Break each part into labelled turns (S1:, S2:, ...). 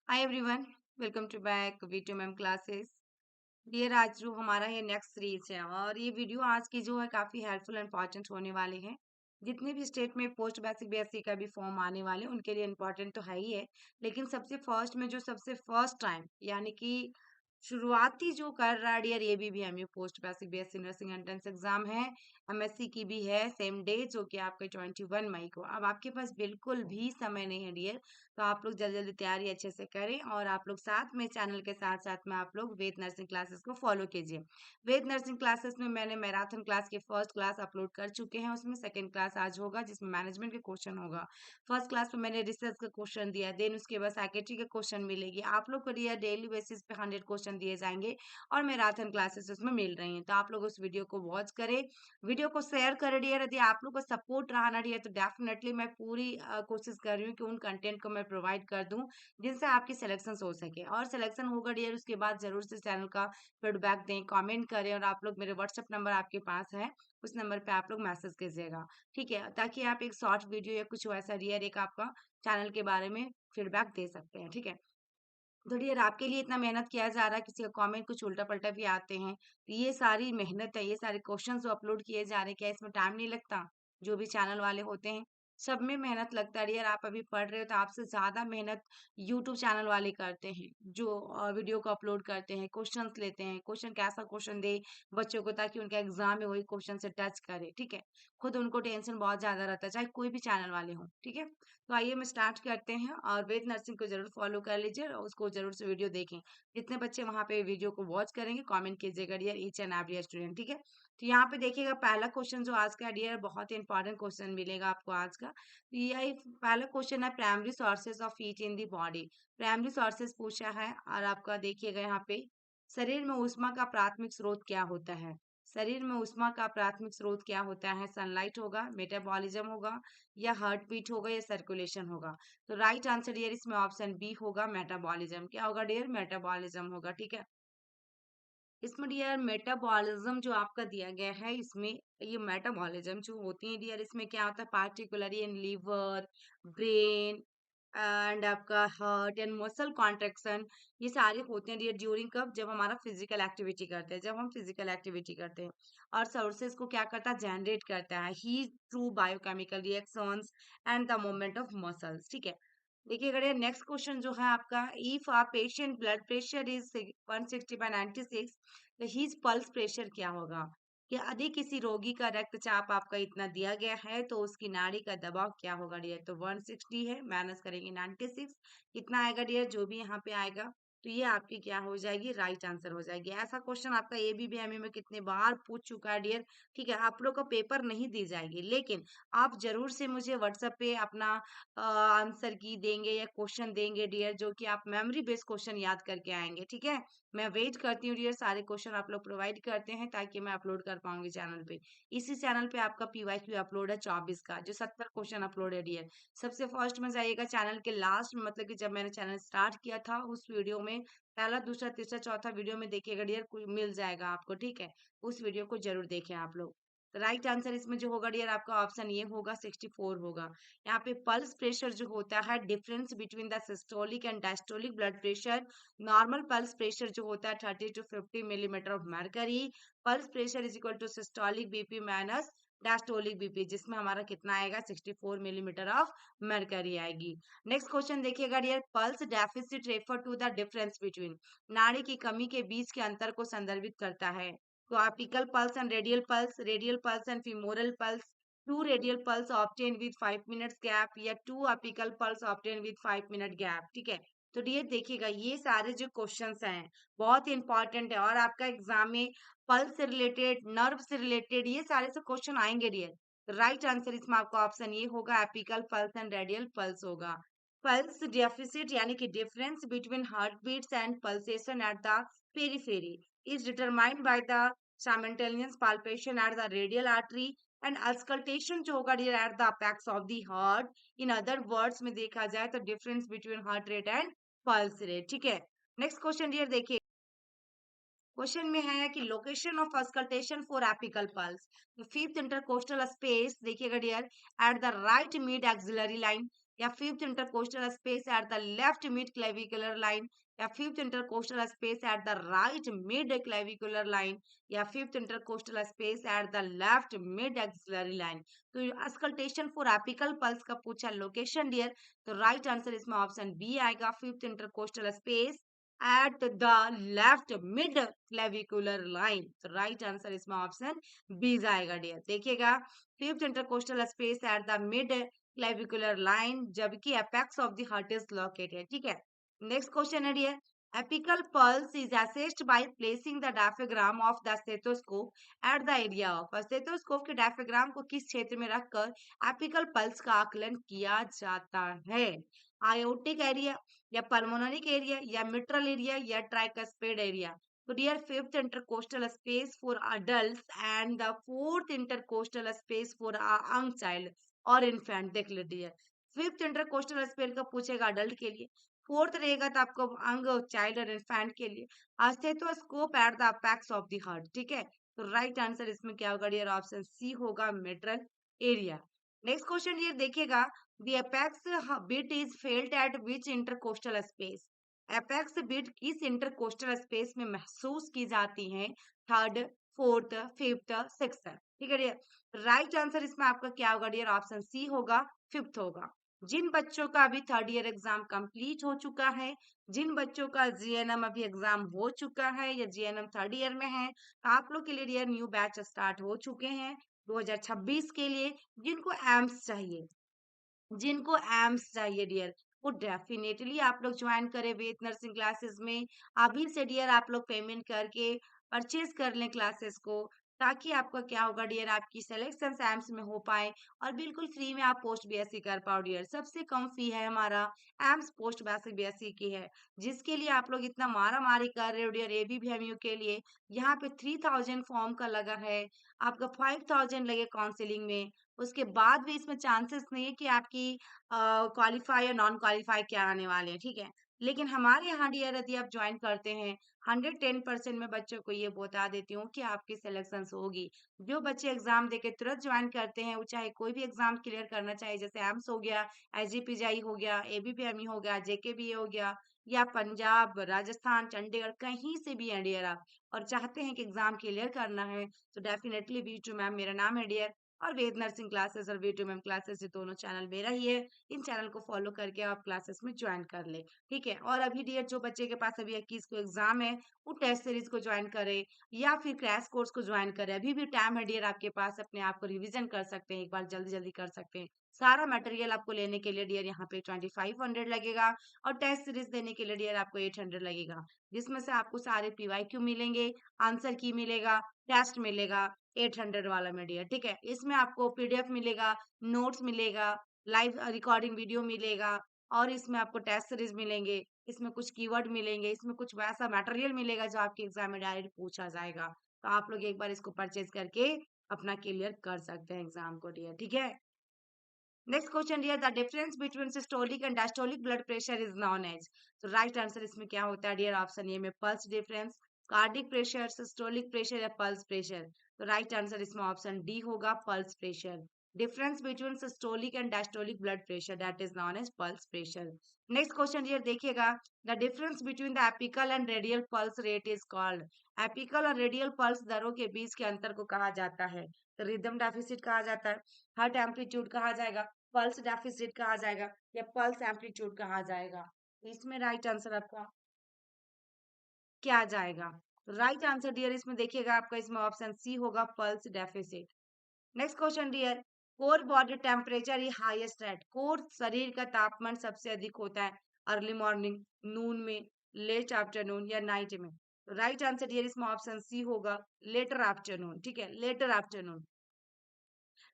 S1: Hi everyone, welcome to back V two ma'am classes. Dear, आज जो हमारा ये नेक्स्ट सीरीज है और ये वीडियो आज की जो है काफ़ी हेल्पफुल एंड इम्पॉर्टेंट होने वाले हैं। जितने भी स्टेट में पोस्ट बेसिक बीएससी का भी फॉर्म आने वाले हैं उनके लिए इम्पॉर्टेंट तो है ही है। लेकिन सबसे फर्स्ट में जो सबसे फर्स्ट टाइम यानी कि शुरुआती जो कर रहा है डियर, ये भी MU post basic BSc nursing entrance exam है। एमएससी की भी है सेम डे, जो कि आपके 21 मई को। अब आपके पास बिल्कुल भी समय नहीं है डियर, तो आप लोग जल्दी जल्दी तैयारी अच्छे से करें और आप लोग साथ में चैनल के साथ साथ में आप लोग वेद नर्सिंग क्लासेस को फॉलो कीजिए। वेद नर्सिंग क्लासेस में मैंने मैराथन क्लास की फर्स्ट क्लास अपलोड कर चुके हैं, उसमें सेकंड क्लास आज होगा जिसमें मैनेजमेंट के क्वेश्चन होगा। फर्स्ट क्लास में मैंने रिसर्च का क्वेश्चन दिया, देन उसके बाद साइकेट्री के क्वेश्चन मिलेगी आप लोग को डियर। डेली बेसिस पे 100 क्वेश्चन दिए जाएंगे और मैराथन क्लासेस उसमें मिल रही हैं, तो आप लोग उस वीडियो को वॉच करें, वीडियो को शेयर कर डियर। यदि आप लोग को सपोर्ट रहा ना डियर, तो डेफिनेटली मैं पूरी कोशिश कर रही हूँ कि उन कंटेंट को मैं प्रोवाइड कर दूं जिनसे आपकी सिलेक्शन हो सके। और सिलेक्शन होगा डियर, उसके बाद जरूर से चैनल का फीडबैक दें, कमेंट करें। और आप लोग, मेरे व्हाट्सएप नंबर आपके पास है, उस नंबर पे आप लोग मैसेज कीजिएगा, ठीक है, ताकि आप एक शॉर्ट वीडियो या कुछ वैसा डियर एक आपका चैनल के बारे में फीडबैक दे सकते हैं, ठीक है। तो डियर, आपके लिए इतना मेहनत किया जा रहा है, किसी का कमेंट कुछ उल्टा पल्टा भी आते हैं, तो ये सारी मेहनत है, ये सारे क्वेश्चन जो अपलोड किए जा रहे हैं, क्या इसमें टाइम नहीं लगता? जो भी चैनल वाले होते हैं, सब में मेहनत लगता है डियर। आप अभी पढ़ रहे हो तो आपसे ज्यादा मेहनत यूट्यूब चैनल वाले करते हैं, जो वीडियो को अपलोड करते हैं, क्वेश्चंस लेते हैं, क्वेश्चन कैसा क्वेश्चन दे बच्चों को ताकि उनका एग्जाम में वही क्वेश्चन से टच करे, ठीक है। खुद उनको टेंशन बहुत ज्यादा रहता है, चाहे कोई भी चैनल वाले हो, ठीक है। तो आइए हम स्टार्ट करते हैं, और वेद नर्सिंग को जरूर फॉलो कर लीजिए और उसको जरूर से वीडियो देखें। जितने बच्चे वहां पे वीडियो को वॉच करेंगे, कमेंट कीजिएगा dear, each and every student, ठीक है। तो यहाँ पे देखिएगा, पहला क्वेश्चन जो आज का डियर, बहुत ही इंपॉर्टेंट क्वेश्चन मिलेगा आपको आज का। तो यही पहला क्वेश्चन है, primary sources of heat in the body. Primary sources पूछा है, और आपका देखिएगा यहाँ पे, शरीर में ऊष्मा का प्राथमिक स्रोत क्या होता है? शरीर में ऊष्मा का प्राथमिक स्रोत क्या होता है? सनलाइट होगा, मेटाबॉलिज्म होगा, या हार्ट बीट होगा, या सर्कुलेशन होगा? तो राइट आंसर डियर इसमें ऑप्शन बी होगा, मेटाबॉलिज्म। क्या होगा डियर? मेटाबॉलिज्म होगा, ठीक है। इसमें डियर मेटाबॉलिज्म जो आपका दिया गया है, इसमें ये मेटाबॉलिज्म जो होती है डियर, इसमें क्या होता है, particularly in liver, brain and आपका हार्ट एंड मसल कॉन्ट्रेक्शन, ये सारे होते हैं डियर ड्यूरिंग कब? जब हमारा फिजिकल एक्टिविटी करते हैं, जब हम फिजिकल एक्टिविटी करते हैं। और सोर्सेज को क्या करता है? जनरेट करता है ही through biochemical reactions and the movement of muscles, ठीक है। देखिए अगर ये नेक्स्ट क्वेश्चन जो है आपका, if a patient blood pressure is 160/96, तो हीज पल्स प्रेशर क्या होगा? कि यदि किसी रोगी का रक्तचाप आपका इतना दिया गया है, तो उसकी नाड़ी का दबाव क्या होगा डियर? तो 160 है, माइनस करेंगे 96, कितना आएगा डियर? जो भी यहाँ पे आएगा, तो ये आपकी क्या हो जाएगी? राइट आंसर हो जाएगी। ऐसा क्वेश्चन आपका एबीपीएमयू में कितने बार पूछ चुका है डियर, ठीक है। आप लोग का पेपर नहीं दी जाएगी, लेकिन आप जरूर से मुझे व्हाट्सएप पे अपना आंसर की देंगे या क्वेश्चन देंगे डियर, जो कि आप मेमोरी बेस्ड क्वेश्चन याद करके आएंगे, ठीक है। मैं वेट करती हूँ डियर, सारे क्वेश्चन आप लोग प्रोवाइड करते हैं ताकि मैं अपलोड कर पाऊंगी चैनल पे। इसी चैनल पे आपका पीवाईक्यू अपलोड है 24 का, जो 70 क्वेश्चन अपलोड है डियर। सबसे फर्स्ट में जाइएगा चैनल के लास्ट में, मतलब कि जब मैंने चैनल स्टार्ट किया था उस वीडियो में, पहला दूसरा तीसरा चौथा वीडियो में देखिएगा डियर, मिल जाएगा आपको, ठीक है। उस वीडियो को जरूर देखें आप लोग। राइट आंसर इसमें जो होगा डियर आपका ऑप्शन ये होगा, 64 होगा। यहाँ पे पल्स प्रेशर जो होता है, difference between the systolic and diastolic blood pressure. Normal pulse pressure जो होता है 30 to 50 millimetre of mercury. Pulse pressure is equal to systolic BP minus diastolic BP, जिसमें हमारा कितना आएगा? 64 मिलीमीटर ऑफ मरकरी आएगी। नेक्स्ट क्वेश्चन देखिएगा dear, pulse deficit refer to the difference between, नाड़ी की कमी के बीच के अंतर को संदर्भित करता है। तो apical pulse and radial pulse and femoral pulse, two radial pulse obtained with 5 minutes gap, या two apical pulse obtained with 5 minute gap, ठीक है। तो डियर देखिएगा, ये सारे जो क्वेश्चंस हैं बहुत ही इंपॉर्टेंट है, और आपका एग्जाम में पल्स से रिलेटेड, नर्व से रिलेटेड, ये सारे से क्वेश्चन आएंगे डियर। राइट आंसर इसमें आपका ऑप्शन ये होगा, apical pulse and radial pulse होगा। पल्स डेफिसिट यानी कि difference between heart beats and pulsation at the periphery is determined by the simultaneous palpation at the radial artery and auscultation जो होगा dear at the apex of the heart. In other words में देखा जाए तो difference between heart rate and pulse rate, ठीक है। Next question dear देखिए, question में है कि location of auscultation for apical pulse, fifth intercostal space देखिएगा dear, at the right mid axillary line, या fifth intercostal space at the left mid clavicular line, या fifth intercostal space at the right mid clavicular line, या fifth intercostal space at the left mid axillary line. तो auscultation for apical pulse का पूछा location dear, तो right answer इसमें option B आएगा, fifth intercostal space at the left mid clavicular line. तो right answer इसमें option B आएगा dear. देखिएगा, fifth intercostal space at the mid clavicular line, जबकि apex of the heart is located. ठीक है, next question है dear, apical pulse is assessed by placing the diaphragm of the stethoscope at the area of, stethoscope के diaphragm को किस क्षेत्र में रखकर एपिकल पल्स का आकलन किया जाता है? आयोटिक एरिया, या पल्मोनरी एरिया, या मिट्रल एरिया, या ट्राइकस्पेड एरिया। तो dear, fifth intercostal space for adult and the fourth intercostal space for young child और इन्फेंट। देख लीजिए डियर, फिफ्थ इंटरकोस्टल स्पेस का पूछेगा अडल्ट के लिए, फोर्थ रहेगा तो आपको अंग चाइल्ड और इन्फेंट के लिए, stethoscope eight the apex of the heart. ठीक है, तो राइट आंसर इसमें क्या होगा डियर? ऑप्शन सी होगा, मिट्रल एरिया। नेक्स्ट क्वेश्चन ये देखिएगा, the apex bit is felt at which intercostal space, apex bit किस इंटरकोस्टल स्पेस में महसूस की जाती है? Third, fourth, fifth, sixth. ठीक है डियर, राइट आंसर इसमें आपका क्या होगा डियर? ऑप्शन सी होगा, फिफ्थ होगा। जिन बच्चों का अभी थर्ड ईयर एग्जाम कंप्लीट हो चुका है, जिन बच्चों का जीएनएम अभी एग्जाम हो चुका है या जीएनएम थर्ड ईयर में है, तो आप लोग के लिए डियर न्यू बैच स्टार्ट हो चुके हैं 2026 के लिए। जिनको एम्स चाहिए, जिनको एम्स चाहिए डियर, वो डेफिनेटली आप लोग ज्वाइन करें वेद नर्सिंग क्लासेस में। अभी से डियर आप लोग पेमेंट करके परचेज कर लें क्लासेस को, ताकि आपका क्या होगा डियर, आपकी सिलेक्शन एम्स में हो पाए और बिल्कुल फ्री में आप पोस्ट बीएससी कर पाओ डियर। सबसे कम फी है हमारा एम्स पोस्ट बेसिक बीएससी की है, जिसके लिए आप लोग इतना मारा मारी कर रहे हो डियर एबीवीएमयू के लिए। यहाँ पे 3000 फॉर्म का लगा है, आपका 5000 लगे काउंसिलिंग में। उसके बाद भी इसमें चांसेस नहीं है कि आपकी क्वालिफाई या नॉन क्वालिफाई क्या आने वाले हैं। ठीक है, लेकिन हमारे यहाँ डियर यदि आप ज्वाइन करते हैं, 110% में बच्चों को ये बता देती हूँ कि आपकी सिलेक्शन होगी। जो बच्चे एग्जाम देके तुरंत ज्वाइन करते हैं, वो चाहे कोई भी एग्जाम क्लियर करना चाहिए, जैसे एम्स हो गया, एसजीपीजीआई हो गया, एबीपीएमई हो गया, जेकेबीए हो गया, या पंजाब, राजस्थान, चंडीगढ़, कहीं से भी है डियर आप, और चाहते हैं कि एग्जाम क्लियर करना है, तो डेफिनेटली वी2 मैम मेरा नाम है डियर, और वेद नर्सिंग क्लासेस और वी2 मैम क्लासेस, ये दोनों चैनल मेरा ही है। इन चैनल को फॉलो करके आप क्लासेस में ज्वाइन कर ले। ठीक है, और अभी डियर जो बच्चे के पास अभी 21 को एग्जाम है, वो टेस्ट सीरीज को ज्वाइन करे या फिर क्रैश कोर्स को ज्वाइन करे। अभी भी टाइम है डियर आपके पास, अपने आप को रिवीजन कर सकते हैं, एक बार जल्दी जल्दी कर सकते हैं। सारा मटेरियल आपको लेने के लिए डियर यहाँ पे 2500 लगेगा, और टेस्ट सीरीज देने के लिए डियर आपको 800 लगेगा, जिसमें से आपको सारे पीवाईक्यू मिलेंगे, आंसर की मिलेगा, टेस्ट मिलेगा 800 वाला में डियर। ठीक है, इसमें आपको पीडीएफ मिलेगा, नोट्स मिलेगा, लाइव रिकॉर्डिंग वीडियो मिलेगा, और इसमें आपको टेस्ट सीरीज मिलेंगे, इसमें कुछ कीवर्ड मिलेंगे, इसमें कुछ वैसा मटेरियल मिलेगा जो आपके एग्जाम में डायरेक्ट पूछा जाएगा। तो आप लोग एक बार इसको परचेज करके अपना क्लियर कर सकते हैं एग्जाम को डियर। ठीक है, next question dear, the difference between systolic and diastolic blood pressure is known as. तो राइट आंसर इसमें क्या होता है डियर? ऑप्शन ए में pulse difference, cardiac pressure, systolic pressure, या पल्स प्रेशर। तो राइट आंसर इसमें ऑप्शन डी होगा, pulse pressure. Difference between systolic and diastolic blood pressure, that is known as pulse pressure. Next question dear देखिएगा, the difference between the apical and radial pulse rate is called. Apical और radial pulse दरों के बीच के अंतर को कहा जाता है, तो रिदम डेफिसिट कहा जाता है, हार्ट एम्पलीट्यूड कहा जाएगा, पल्स डेफिसिट कहा जाएगा, या पल्स एम्पलीट्यूड कहा जाएगा। तो इसमें राइट आंसर आपका क्या आ जाएगा? राइट आंसर डियर इसमें देखिएगा आपका, इसमें ऑप्शन सी होगा, pulse deficit. Next question dear, core body temperature ही हाईएस्ट एट, कोर शरीर का तापमान सबसे अधिक होता है अर्ली मॉर्निंग, नून में, लेट आफ्टरनून, या नाइट में। तो राइट आंसर डियर इसमें ऑप्शन सी होगा, लेटर आफ्टरनून। ठीक है, लेटर आफ्टरनून।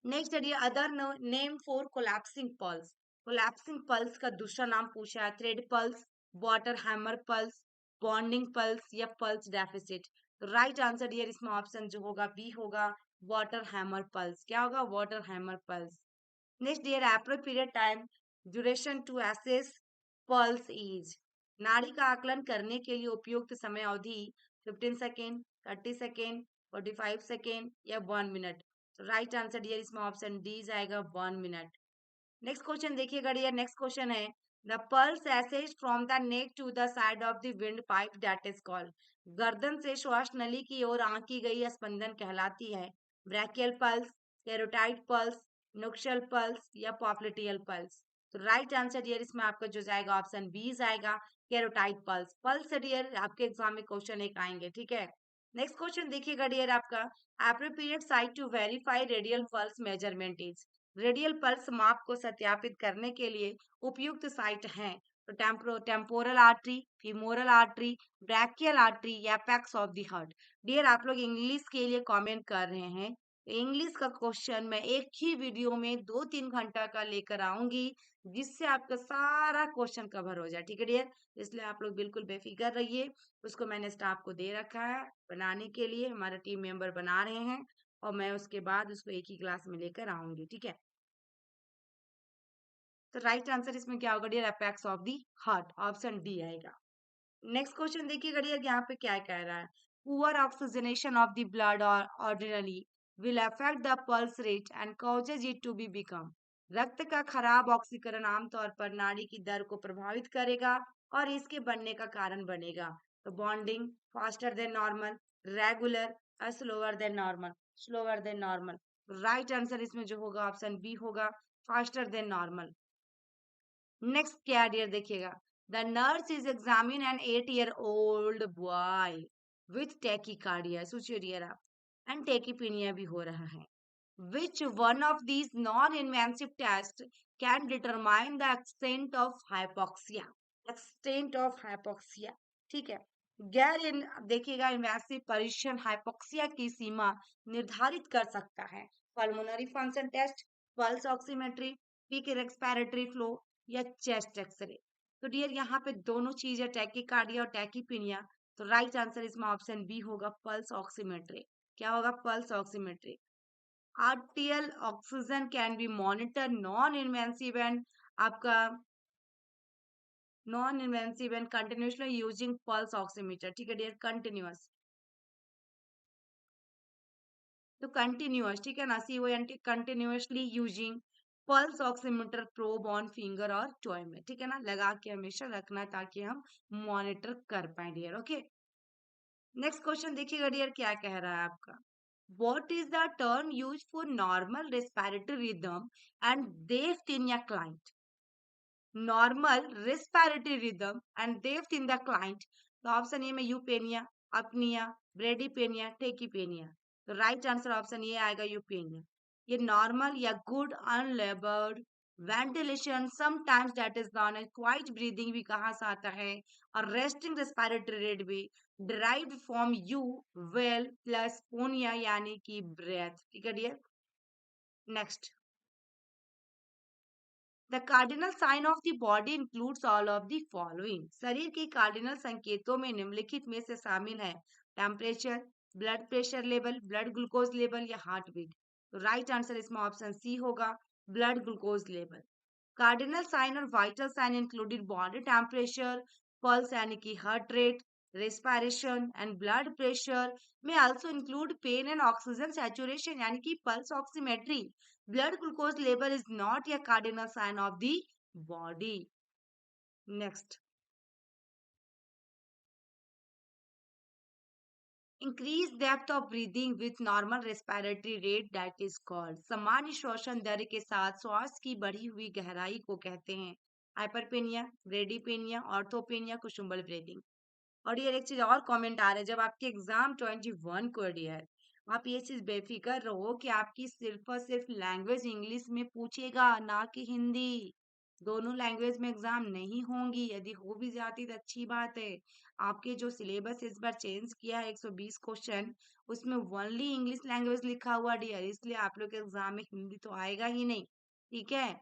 S1: नेक्स्ट है other name for collapsing pulse, collapsing pulse का दूसरा नाम पूछा है, thread pulse, water hammer pulse, bounding pulse, या पल्स डेफिसिट। तो राइट आंसर डियर इसमें ऑप्शन जो होगा बी होगा, वाटर हैमर पल्स। क्या होगा? Water hammer pulse. Next dear, appropriate time duration to assess pulse is, नाड़ी का आकलन करने के लिए उपयुक्त समय अवधि 15 सेकेंड, 30 सेकेंड, 45 सेकेंड, या 1 मिनट। तो राइट आंसर डियर इसमें ऑप्शन डी जाएगा, 1 मिनट। नेक्स्ट क्वेश्चन देखिएगा डियर, नेक्स्ट क्वेश्चन है the pulse assessed from the neck to the side of the windpipe that is called. गर्दन से श्वास नली की ओर आंकी गई स्पंदन कहलाती है brachial pulse, carotid pulse, nuchal pulse या पॉप्लिटियल पल्स। तो राइट आंसर डियर इसमें आपका जो जाएगा ऑप्शन बी जाएगा, कैरोटाइड पल्स। पल्स डियर आपके एग्जाम में क्वेश्चन एक आएंगे, ठीक है। नेक्स्ट क्वेश्चन देखिएगा डियर आपका, appropriate site to verify radial pulse measurement is. Radial pulse माप को सत्यापित करने के लिए उपयुक्त साइट हैं तो temporal artery, femoral artery, brachial artery या apex of the heart. Dear आप लोग इंग्लिश के लिए कमेंट कर रहे हैं, इंग्लिश का क्वेश्चन मैं एक ही वीडियो में 2-3 घंटा का लेकर आऊंगी जिससे आपका सारा क्वेश्चन कवर हो जाए, ठीक है डियर। इसलिए आप लोग बिल्कुल बेफिक्र रहिए, उसको मैंने स्टाफ को दे रखा है बनाने के लिए, हमारा टीम मेंबर बना रहे हैं और मैं उसके बाद उसको एक ही क्लास में लेकर आऊंगी, ठीक है। तो राइट आंसर इसमें क्या होगा dear, apex of the heart, option D आएगा। नेक्स्ट क्वेश्चन देखिएगा डियर, यहाँ पे क्या कह रहा है, poor oxygenation of the blood और ordinary will affect the pulse rate and causes it to be become. रक्त का खराब ऑक्सीकरण आमतौर पर नाड़ी की दर को प्रभावित करेगा और इसके बनने का कारण बनेगा। तो bounding, faster than normal, regular, slower than normal, slower than normal. Right answer इसमें जो होगा ऑप्शन बी होगा, फास्टर देन नॉर्मल। नेक्स्ट क्या डियर देखिएगा, the nurse is examine an 8 year old boy with tachycardia, सोचिए डियर आप, and tachypnoea भी हो रहा है। Which one of these non-invasive tests can determine the extent of hypoxia? Extent of hypoxia, ठीक है। गैर इन देखिएगा इन्वेसिव परीक्षण हाइपोक्सिया की सीमा निर्धारित कर सकता है। Pulmonary function test, pulse oximetry, peak respiratory flow या चेस्ट एक्सरे। तो डियर यहाँ पे दोनों चीज है, टैकीकार्डिया और टैकीपीनिया। तो राइट आंसर इसमें ऑप्शन बी होगा, पल्स ऑक्सीमेट्री। क्या होगा, pulse oximetry. Arterial oxygen can be monitor non invasive and आपका non invasive and continuously using pulse oximeter, ठीक है डियर, कंटिन्यूअस। तो कंटिन्यूअस, ठीक है ना, CONT, continuously using pulse oximeter probe on finger और टॉय में, ठीक है ना, लगा के हमेशा रखना ताकि हम मॉनिटर कर पाए डियर, ओके। नेक्स्ट क्वेश्चन देखिएगा डियर, क्या कह रहा है आपका, what is the term used for normal respiratory rhythm and dyspnea client? Normal respiratory rhythm and depth in the client। तो ऑप्शन ए में यूपेनिया, अपनिया, ब्रेडिपेनिया, टेकीपेनिया। तो राइट आंसर ऑप्शन ए आएगा, यूपेनिया। ये नॉर्मल या good unlaboured ventilation, sometimes that is known as quiet breathing भी कहाँ से आता है, और रेस्टिंग रेस्पिरेटरी रेट भी derived from eu well plus pnoea यानी कि ब्रेथ, ठीक है dear. Next, the cardinal sign of the body includes all of the following. शरीर के कार्डिनल संकेतों में निम्नलिखित में से शामिल है temperature, blood pressure level, blood glucose level या हार्ट बीट। तो राइट आंसर इसमें ऑप्शन सी होगा, blood glucose level. Cardinal sign और vital sign included body temperature, pulse यानी कि heart rate, respiration and blood pressure may also include pain and oxygen saturation यानी कि pulse oximetry। blood glucose level is not a cardinal sign of the body। next, increase depth of breathing with normal respiratory rate that is called। सामान्य श्वसन दर के साथ श्वास की बढ़ी हुई गहराई को कहते हैं हाइपरपेनिया, ब्रेडीपेनिया, ऑर्थोपेनिया, कुशुम्बल ब्रीदिंग। और ये एक चीज और कमेंट आ रहा है, जब आपके एग्जाम 21 को डियर, आप ये चीज बेफिक्र रहो कि आपकी सिर्फ और सिर्फ लैंग्वेज इंग्लिश में पूछेगा, ना कि हिंदी। दोनों लैंग्वेज में एग्जाम नहीं होंगी, यदि हो भी जाती तो अच्छी बात है। आपके जो सिलेबस इस बार चेंज किया है 120 क्वेश्चन, उसमें ओनली इंग्लिश लैंग्वेज लिखा हुआ डियर, इसलिए आप लोग के एग्जाम में हिंदी तो आएगा ही नहीं, ठीक है।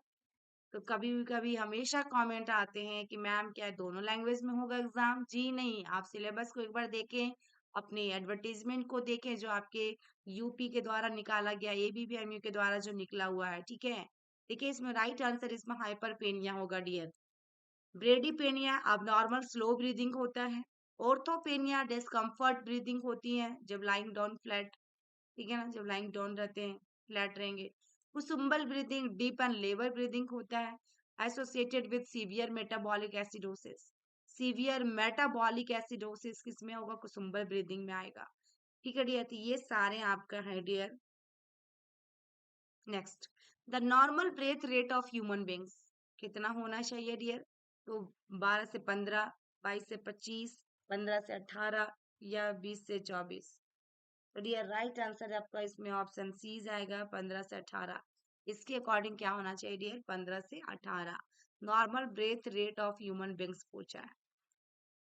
S1: तो कभी कभी हमेशा कमेंट आते हैं कि मैम क्या दोनों लैंग्वेज में होगा एग्जाम, जी नहीं, आप सिलेबस को एक बार देखें, अपने एडवर्टीजमेंट को देखें जो आपके यूपी के द्वारा निकाला गया, ABPMU के द्वारा जो निकला हुआ है, ठीक है। देखिए इसमें राइट आंसर इसमें हाइपरपेनिया होगा डियर। ब्रेडीपेनिया अब नॉर्मल स्लो ब्रीदिंग होता है। ऑर्थोपेनिया डिस्कम्फर्ट ब्रीदिंग होती है जब लाइंग डाउन फ्लैट, ठीक है ना, जब लाइंग डाउन रहते हैं फ्लैट रहेंगे। Kussmaul breathing deep and labour breathing होता है, associated with severe metabolic acidosis. Severe metabolic acidosis किस में होगा? कुसुम्बल ब्रीदिंग में आएगा। ठीक है डियर, तो ये सारे आपका है dear. Next, the normal breath rate of human beings कितना होना चाहिए डियर? तो 12 से 15, 22 से 25, 15 से 18 या 20 से 24। तो डियर राइट आंसर आपका इसमें ऑप्शन सी जाएगा, 15 से 18। इसके अकॉर्डिंग क्या होना चाहिए डियर? 15 से 18 normal breath rate of human beings पूछा है।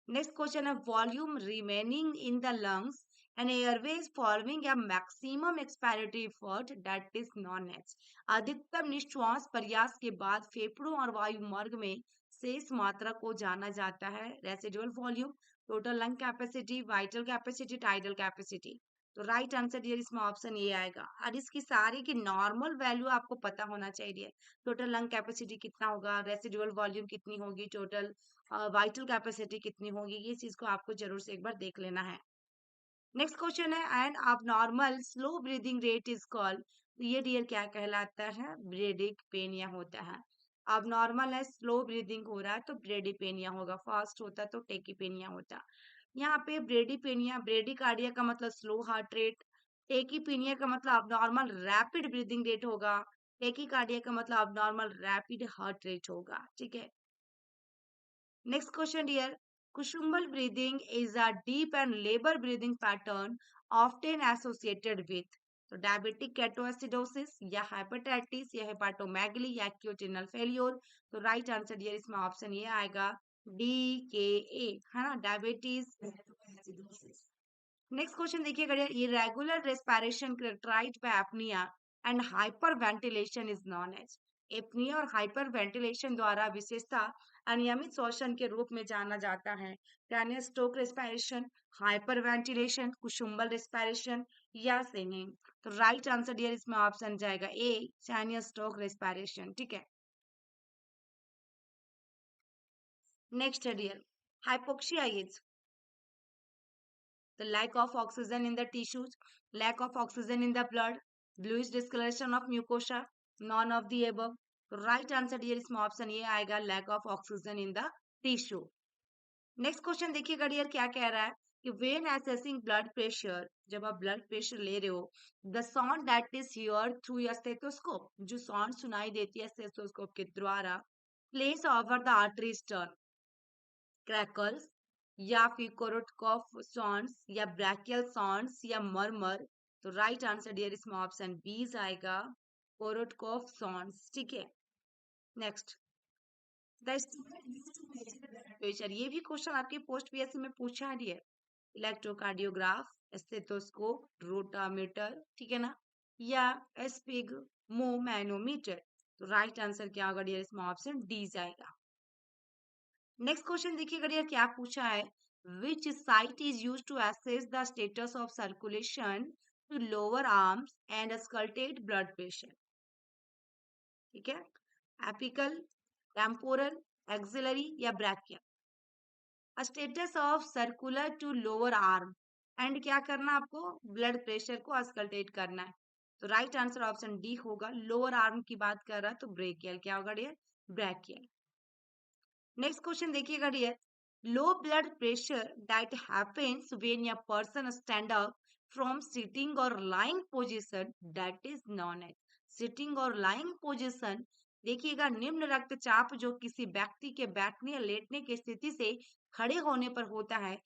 S1: नेक्स्ट क्वेश्चन है, volume remaining in the lungs and airways following a maximum expiratory effort that is known as. अधिकतम निश्वास प्रयास के बाद फेफड़ों और वायुमार्ग में शेष मात्रा को जाना जाता है residual volume, total lung capacity, vital capacity, tidal capacity. तो राइट आंसर डियर इसमें ऑप्शन ए आएगा। और इसकी सारी की नॉर्मल वैल्यू आपको पता होना चाहिए। टोटल लंग कैपेसिटी कितना होगा, रेसिडुअल वॉल्यूम कितनी होगी, टोटल वाइटल कैपेसिटी कितनी होगी, ये चीज को आपको जरूर से एक बार देख लेना है। नेक्स्ट क्वेश्चन है, एंड अब normal slow breathing rate is called. तो ये डियर क्या कहलाता है? ब्रेडिकपेनिया होता है। अब नॉर्मल है, स्लो ब्रीदिंग हो रहा है तो ब्रेडिपेनिया होगा, फास्ट होता तो टेकीपेनिया होता। यहाँ पे ब्रेडिपेनिया, ब्रेडिकार्डिया का मतलब स्लो हार्ट रेट, टेकीपेनिया का मतलब अब नॉर्मल रैपिड ब्रीदिंग रेट होगा, टेकीकार्डिया का मतलब अब नॉर्मल रैपिड हार्ट रेट होगा। ठीक है, next question dear, Kushumbal breathing is a deep and labor breathing pattern often associated with तो diabetic ketoacidosis या hepatitis या hepatomegaly या acute renal failure। तो right answer डियर इसमें ऑप्शन ये आएगा DKA, है ना, डायबिटीज ketoacidosis। नेक्स्ट क्वेश्चन देखिएगा, irregular respiration characterised by apnoea and hyperventilation is known as. Apnoea और हाइपर वेंटिलेशन द्वारा विशेषता अनियमित श्वसन के रूप में जाना जाता है। यानी Stokes respiration, hyper ventilation, Kussmaul respiration या सिंगिंग। तो राइट आंसर डियर इसमें ऑप्शन जाएगा ए, सैनिया स्टोक रेस्पिरेशन। ठीक है, नेक्स्ट है dear, hypoxia is the lack of oxygen in the tissues, lack of oxygen in the blood, bluish discoloration of mucosa, none of the above। तो right answer dear इसमें option ये आएगा, lack of oxygen in the tissue. Next question देखिएगा dear क्या कह रहा है कि व्हेन असेसिंग ब्लड प्रेशर, जब आप ब्लड प्रेशर ले रहे हो, the sound that is heard through your stethoscope, जो साउंड सुनाई देती है स्टेथोस्कोप के द्वारा, place over the arteries turn, crackles या फिर कोरोटकॉफ साउंड्स या ब्रैकियल साउंड्स या मरमर। तो राइट आंसर डियर इसमें ऑप्शन बी आएगा, कोरोटकॉफ साउंड्स। ठीक है, नेक्स्ट, द प्रेशर, ये भी क्वेश्चन आपके पोस्ट पीएससी में पूछा है डियर। इलेक्ट्रोकार्डियोग्राफ, स्टेथोस्कोप, रोटामीटर, ठीक है ना, या एस्पिग मो मैनोमीटर। तो राइट आंसर क्या होगा डियर इसमें ऑप्शन डी जाएगा। नेक्स्ट क्वेश्चन देखिएगा डियर क्या पूछा है, which site is use to assess the status of circulation to lower arms and auscultate blood pressure. ठीक है, एपिकल, टेम्पोरल, एक्सिलरी या brachial. Status of circular to lower arm and क्या करना आपको? ब्लड प्रेशर को स्कल्टेट करना है। तो राइट आंसर ऑप्शन डी होगा, लोअर आर्म की बात कर रहा है तो ब्रेकियल। क्या होगा डियर? ब्रैकियल। नेक्स्ट क्वेश्चन देखिएगा dear, low blood pressure that happens when a person stand up from sitting और lying position that is known as. Sitting और लाइंग पोजीशन देखिएगा, निम्न रक्तचाप जो किसी व्यक्ति के बैठने या लेटने की स्थिति से खड़े होने पर होता है,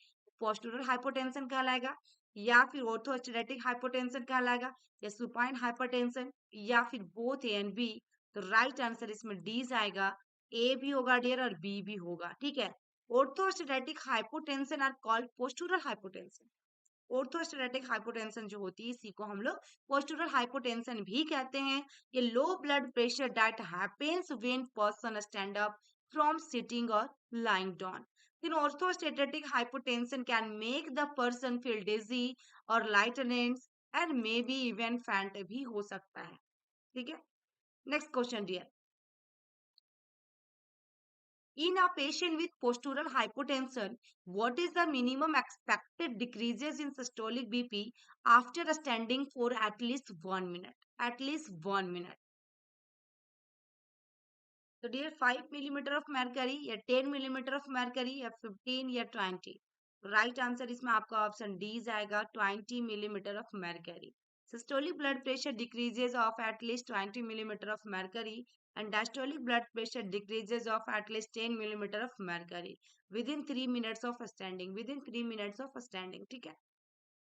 S1: पोस्टुरल हाइपोटेंशन कहलाएगा, या फिर ऑर्थोस्टेटिक हाइपोटेंशन कहलाएगा, या सुपाइन हाइपरटेंशन, या फिर बोथ ए एंड बी। तो राइट आंसर इसमें डी आएगा, ए भी होगा डियर और बी भी होगा। ठीक है, orthostatic hypotension are called postural hypotension. Orthostatic hypotension जो होती है इसी को हम लोग पोस्टुरल हाइपोटेंशन भी कहते हैं। ये low blood pressure that happens when person stand up from sitting और लाइंग डाउन। फिर orthostatic hypotension can make the person feel dizzy और lightness and may be even faint भी हो सकता है। ठीक है, next question dear, in a patient with postural hypotension, what is the minimum expected decreases in systolic BP after standing for at least 1 minute? At least 1 minute. तो dear 5 millimetre of mercury या 10 millimetre of mercury या 15 या 20? Right answer इसमें आपका option D जाएगा, 20 millimetre of mercury. Systolic blood pressure decreases of at least 20 millimeter of mercury and diastolic blood pressure decreases of at least 10 millimeter of mercury within 3 minutes of standing. Within 3 minutes of standing. ठीक है,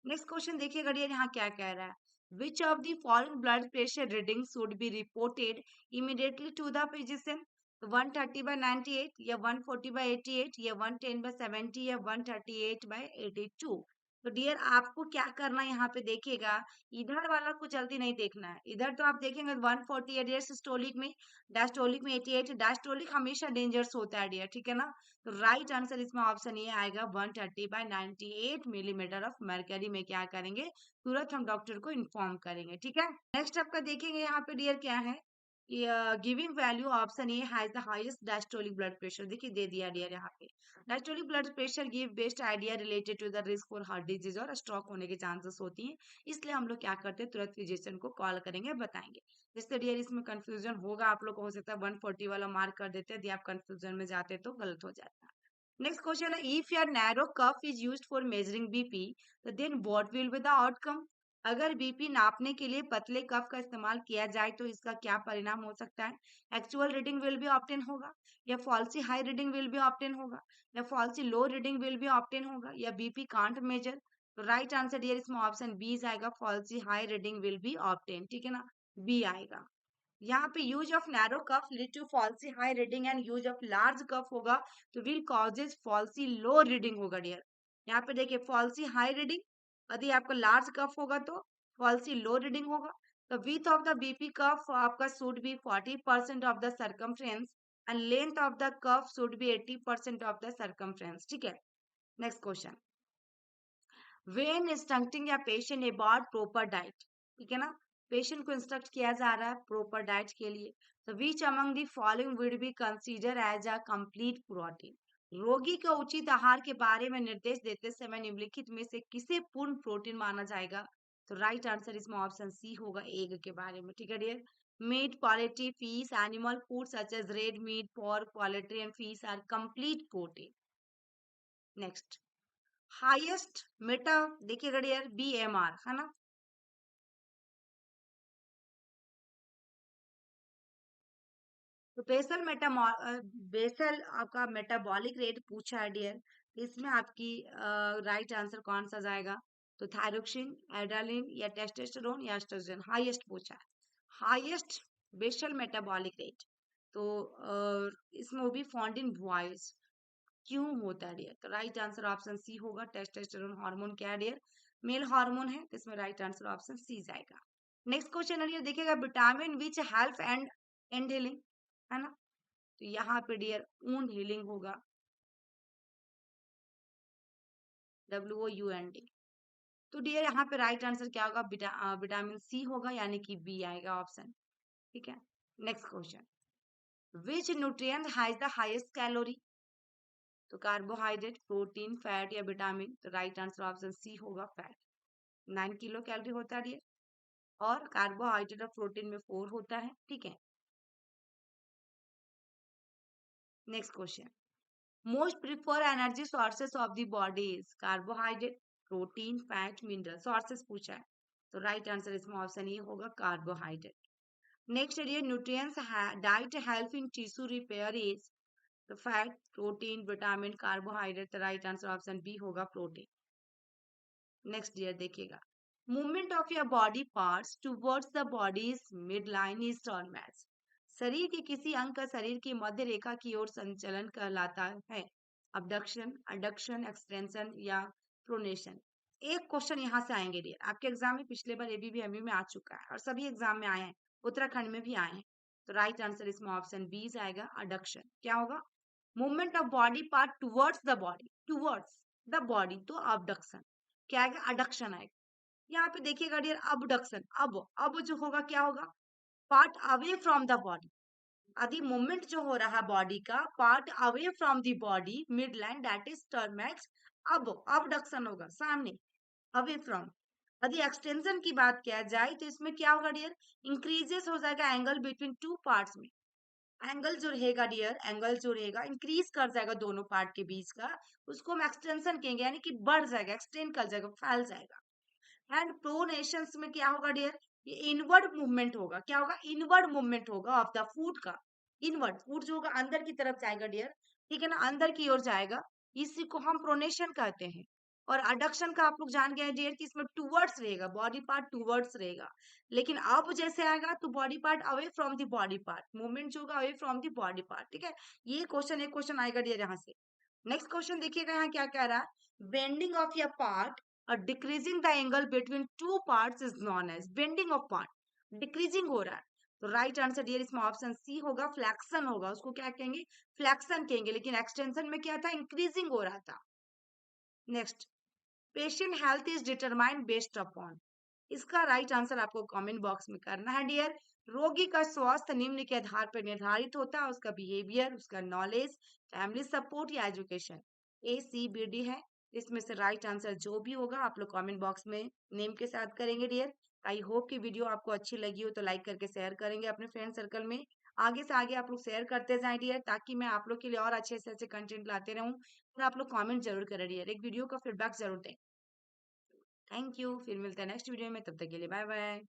S1: next question देखिएगा dear, यहाँ क्या कह रहा है? Which of the following blood pressure reading should be reported immediately to the physician? 130/98 या 140/88 या 110/70 या 138/82? तो डियर आपको क्या करना है यहाँ पे देखिएगा, इधर वाला को जल्दी नहीं देखना है, इधर तो आप देखेंगे 140 है डियर सिस्टोलिक में, डायस्टोलिक में 88, डायस्टोलिक हमेशा डेंजरस होता है डियर, ठीक है ना? तो राइट आंसर इसमें ऑप्शन ये आएगा, 130/98 मिलीमीटर ऑफ मर्करी में क्या करेंगे, तुरंत हम डॉक्टर को इन्फॉर्म करेंगे, ठीक है? नेक्स्ट आपका देखेंगे यहाँ पे डियर क्या है, giving value option A has the highest diastolic blood pressure, देखिए दे दिया डियर यहाँ पे, diastolic blood pressure give best idea related to the risk for heart disease और स्ट्रोक होने के चांसेस होती हैं, इसलिए हम लोग क्या करते हैं, तुरंत फिजिशियन को कॉल करेंगे, बताएंगे। जिससे डियर इसमें कंफ्यूजन होगा, आप लोग को हो सकता है 140 वाला मार्क कर देते हैं, यदि आप कंफ्यूजन में जाते तो गलत हो जाता है। नेक्स्ट क्वेश्चन है, if your narrow cuff is used for measuring BP, तो then what will be the outcome? अगर बीपी नापने के लिए पतले कफ का इस्तेमाल किया जाए तो इसका क्या परिणाम हो सकता है? Actual reading will be obtain होगा, या falsely high reading will be obtain होगा, या falsely low reading will be obtain होगा, या बीपी कांट मेजर? तो राइट आंसर डियर इसमें ऑप्शन बी आएगा, falsely high reading will be obtain, ठीक है ना, बी आएगा। यहाँ पे use of narrow cuff lead to falsely high reading and use of large cuff होगा तो will causes falsies low reading होगा डियर। यहाँ पे देखिए फॉल्सी हाई रीडिंग, यदि आपका लार्ज कफ होगा तो फॉल्सी लो रीडिंग होगा। तो width of the BP cuff आपका should be 40% of the circumference and length of the cuff should be 80% of the circumference, ठीक है। Next question, when instructing a patient about proper diet, ठीक है ना, patient को instruct किया जा रहा है प्रॉपर डाइट के लिए, तो which among the following would be consider as a complete protein? रोगी को उचित आहार के बारे में निर्देश देते समय निम्नलिखित में से किसे पूर्ण प्रोटीन माना जाएगा? तो राइट आंसर इसमें ऑप्शन सी होगा, एग के बारे में, ठीक है dear. Meat, poultry, fish, animal food such as red meat, pork, poultry and fish are complete protein. Next, highest मेटा देखिएगा डियर, बीएमआर है ना, तो बेसल आपका मेटाबॉलिक रेट पूछा है डियर, इसमें आपकी राइट आंसर कौन सा जाएगा? तो थायरोक्सिन, एड्रेनालिन या टेस्टोस्टेरोन या एस्ट्रोजन, हाईएस्ट पूछा है, हाईएस्ट बेसल मेटाबॉलिक रेट। तो इसमें वो भी फाउंड इन बॉयज, क्यों होता है डियर? तो राइट आंसर ऑप्शन सी होगा, टेस्टोस्टेरोन हार्मोन क्या है डियर, मेल हार्मोन है, तो इसमें राइट आंसर ऑप्शन सी जाएगा। नेक्स्ट क्वेश्चन है डियर, देखिएगा vitamin which help and and healing, है ना, तो यहाँ पे डियर ऊन हीलिंग होगा, WOUND। तो डियर यहाँ पे राइट आंसर क्या होगा, विटामिन सी होगा, यानी कि बी आएगा ऑप्शन, ठीक है। Next question, which nutrient has the highest calorie? तो कार्बोहाइड्रेट, प्रोटीन, फैट या विटामिन? तो राइट आंसर ऑप्शन सी होगा, फैट। 9 किलो कैलोरी होता है डियर, और कार्बोहाइड्रेट और प्रोटीन में 4 होता है, ठीक है। Next question, most prefer energy sources of the body is carbohydrate, protein, fat, mineral, sources पूछा है, तो राइट आंसर इसमें ऑप्शन ये होगा, कार्बोहाइड्रेट। नेक्स्ट है nutrients diet help in tissue repair is, तो फैट, प्रोटीन, विटामिन, कार्बोहाइड्रेट, तो right answer option B होगा, प्रोटीन। नेक्स्ट ईयर देखिएगा, movement of your body parts towards the body's midline is termed as, शरीर के किसी अंग का शरीर की मध्य रेखा की ओर संचलन कहलाता है? अबडक्शन, अडक्शन, एक्सटेंशन या प्रोनेशन? एक क्वेश्चन यहाँ से आएंगे डियर, आपके एग्जाम में पिछले बार एबीपी एमयू में आ चुका है और सभी एग्जाम में आए हैं, उत्तराखंड में भी आए हैं, तो राइट आंसर इसमें ऑप्शन बी आएगा, अडक्शन। क्या होगा? Movement of body part towards the body, towards the body, तो अबडक्शन। क्या आएगा? अडक्शन आएगा। यहाँ पे देखिएगा डियर, अबडक्शन, अब जो होगा क्या होगा, part away from the body, यदि मूवमेंट जो हो रहा है बॉडी का part away from the body midline, that is term as अब अबडक्शन होगा, सामने, अवे फ्रॉम। यदि एक्सटेंशन की बात किया जाए तो इसमें क्या होगा डियर, इंक्रीजेस हो जाएगा एंगल बिटवीन टू पार्ट्स में, एंगल जो रहेगा डियर, एंगल जो रहेगा इंक्रीज कर जाएगा दोनों पार्ट के बीच का, उसको हम एक्सटेंशन कहेंगे, यानी कि बढ़ जाएगा, एक्सटेंड कर जाएगा, फैल जाएगा। एंड प्रोनेशंस में क्या होगा डियर, ये इनवर्ड मूवमेंट होगा। क्या होगा? इनवर्ड मूवमेंट होगा ऑफ द फूड का। इनवर्ड फूड जो होगा अंदर की तरफ जाएगा डियर, ठीक है ना, अंदर की ओर जाएगा, इसी को हम प्रोनेशन कहते हैं। और अडक्शन का आप लोग जान गए डियर कि इसमें टूवर्ड्स रहेगा, बॉडी पार्ट टूवर्ड्स रहेगा। लेकिन अब जैसे आएगा तो body part away from the body part, movement जो होगा away from the body part, ठीक है। ये क्वेश्चन, एक क्वेश्चन आएगा डियर यहाँ से। नेक्स्ट क्वेश्चन देखिएगा यहाँ क्या कह रहा है, बेंडिंग ऑफ या पार्ट और decreasing the angle between two parts is known as bending of part. Decreasing हो रहा है, तो राइट आंसर डियर इसमें ऑप्शन सी होगा, फ्लैक्शन होगा, उसको क्या कहेंगे? फ्लैक्शन कहेंगे। लेकिन एक्सटेंशन में क्या था? इंक्रीजिंग हो रहा था। Next, patient health is determined based upon, इसका राइट आंसर आपको कमेंट बॉक्स में करना है डियर। रोगी का स्वास्थ्य निम्न के आधार पर निर्धारित होता है, उसका बिहेवियर, उसका नॉलेज, फैमिली सपोर्ट या एजुकेशन। ए सी बी डी है, इसमें से राइट आंसर जो भी होगा आप लोग कमेंट बॉक्स में नेम के साथ करेंगे डियर। आई होप कि वीडियो आपको अच्छी लगी हो तो लाइक करके शेयर करेंगे अपने फ्रेंड सर्कल में। आगे से आगे आप लोग शेयर करते जाए डियर, ताकि मैं आप लोग के लिए और अच्छे से अच्छे कंटेंट लाते रहूं। और आप लोग कमेंट जरूर करें डियर, एक वीडियो का फीडबैक जरूर दें। थैंक यू, फिर मिलते हैं नेक्स्ट वीडियो में, तब तक के लिए बाय बाय।